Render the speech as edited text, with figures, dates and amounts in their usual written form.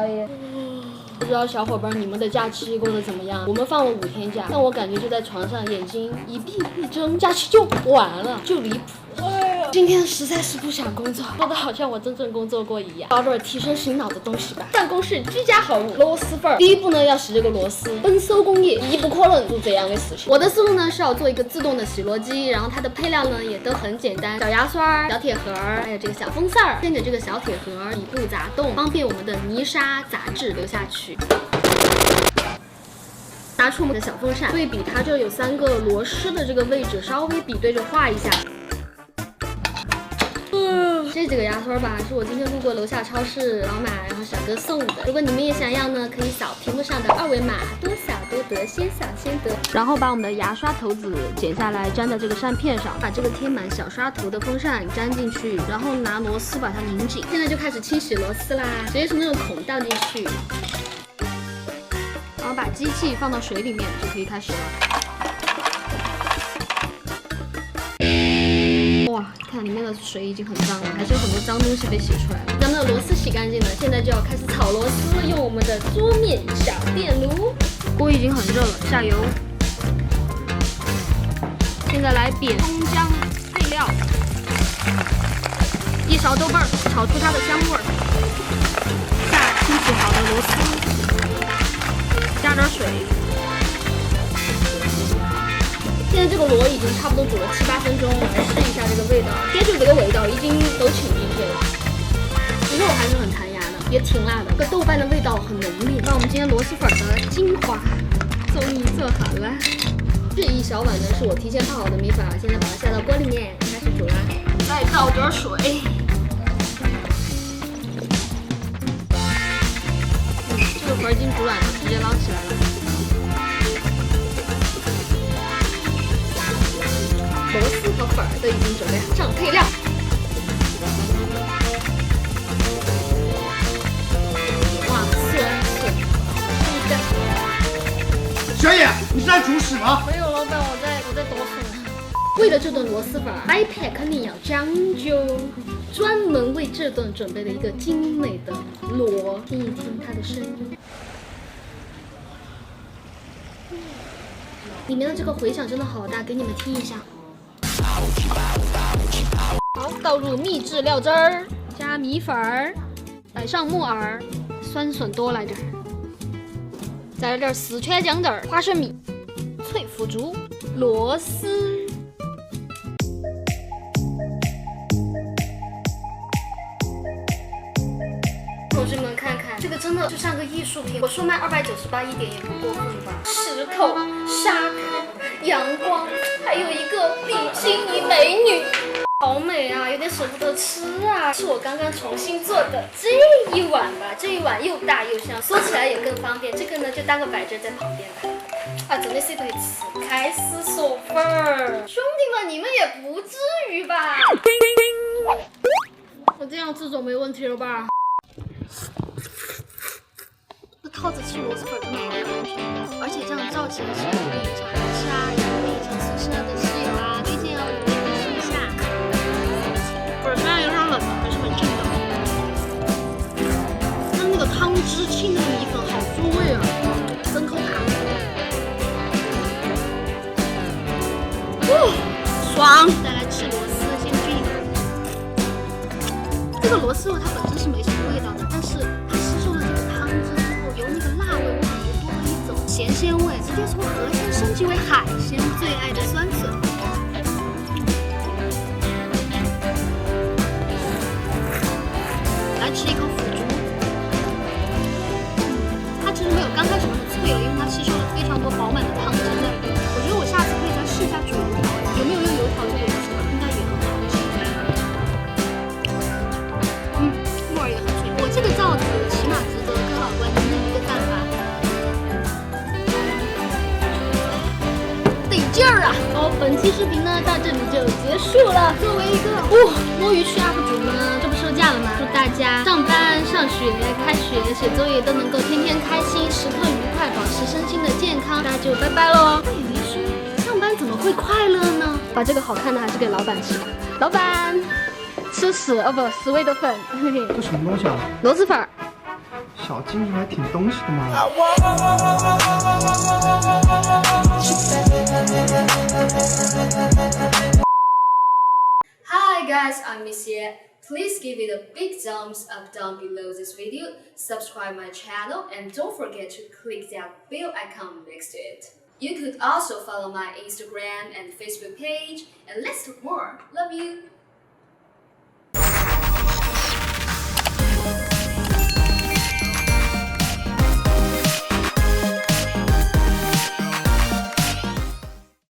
导演。不知道小伙伴你们的假期过得怎么样？我们放了5天假，但我感觉就在床上眼睛一闭一睁，假期就完了，就离谱。今天实在是不想工作，说的好像我真正工作过一样。找点提升醒脑的东西吧。办公室居家好物螺蛳粉。第一步呢，要洗这个螺丝。本手工业一不可能做这样的事情。我的思路呢是要做一个自动的洗螺机，然后它的配料呢也都很简单，小牙刷、小铁盒，还有这个小风扇儿。先给这个小铁盒底部砸洞，方便我们的泥沙杂质流下去。拿出我们的小风扇，对比它这有3个螺丝的这个位置，稍微比对着画一下。这几个牙刷吧，是我今天路过楼下超市，然后买，然后小哥送的。如果你们也想要呢，可以扫屏幕上的2维码，多扫多得，先扫先得。然后把我们的牙刷头子剪下来，粘在这个扇片上，把这个贴满小刷头的风扇粘进去，然后拿螺丝把它拧紧。现在就开始清洗螺丝啦，直接从那个孔倒进去，然后把机器放到水里面就可以开始了。哇，看里面的水已经很脏了，还是有很多脏东西被洗出来了。咱们的螺丝洗干净了，现在就要开始炒螺丝，用我们的桌面小电炉。锅已经很热了，下油。现在来煸葱姜配料，1勺豆瓣儿，炒出它的香味儿。下清洗好的螺丝，加点水。现在这个螺已经差不多煮了7、8分钟，我来试一下这个味道。接住这个味道已经都请进去了，肉还是很弹牙的，也挺辣的。这个豆瓣的味道很浓烈。那我们今天螺蛳粉的精华终于做好了。这1小碗呢是我提前泡好的米粉，现在把它下到锅里面开始煮啦。再倒点水。这个粉已经煮软了，直接捞起来了。螺丝和粉都已经准备好，上配料。哇，刺！小野，你是在煮屎吗？没有，老板，我在抖粉。为了这顿螺蛳粉，iPad 肯定要讲究，专门为这顿准备了一个精美的螺，听一听它的声音。里面的这个回响真的好大，给你们听一下。好，倒入秘制料汁儿，加米粉儿，摆上木耳，酸笋多来点儿，再来点四川姜汁儿、花生米、脆腐竹、螺丝。同志们看看，这个真的就像个艺术品。我说卖298一点也不过分吧？石头、沙土、阳光，还有一个比基尼美女。好美啊，有点舍不得吃啊！是我刚刚重新做的这一碗吧，这一碗又大又香，说起来也更方便。这个呢就当个摆件在旁边吧。啊，真的是可以吃。开始嗦粉儿，兄弟们，你们也不至于吧？我这样制作没问题了吧？这套着吃螺蛳粉真的好安全，而且这样造型是可以尝试啊，也可以尝试的室友啊，推荐哦，你们试一下。粉虽然有点冷，还是很正的。它那个汤汁沁那个米粉好入味啊，真口感。爽！再来吃螺丝，先均一个。这个螺丝肉它本身是没什么味道的，但是它吸收了这个汤汁之后，由那个辣味，我感觉多了一种咸鲜味，直接从河鲜升级为海鲜最爱的酸笋。来吃一口腐竹，它其实没有刚开始那么脆了，因为它吸收了非常多饱满的汤汁在里面。我觉得我下次可以再试一下煮油条，有没有用油条这个我不知道，应该也很好吃。木耳也很脆，我这个罩子起码值得跟老关您的一个赞吧。得劲儿啊！好，本期视频呢到这里就结束了。作为一个摸鱼区 UP 主呢，这不收假了吗？祝大家上班、上学、开学、写作业都能够天天开心，时刻愉快，保持身心的健康。大家就拜拜喽！那有人说，上班怎么会快乐呢？把这个好看的还是给老板吃吧。老板，吃屎哦不，屎味的粉，嘿嘿。这什么东西啊？螺蛳粉儿。小金鱼还挺东西的嘛。Hi guys, I'm Miss Ye. Please give it a big thumbs up down below this video, subscribe my channel, and don't forget to click that bell icon next to it. You could also follow my Instagram and Facebook page, and let's talk more. Love you!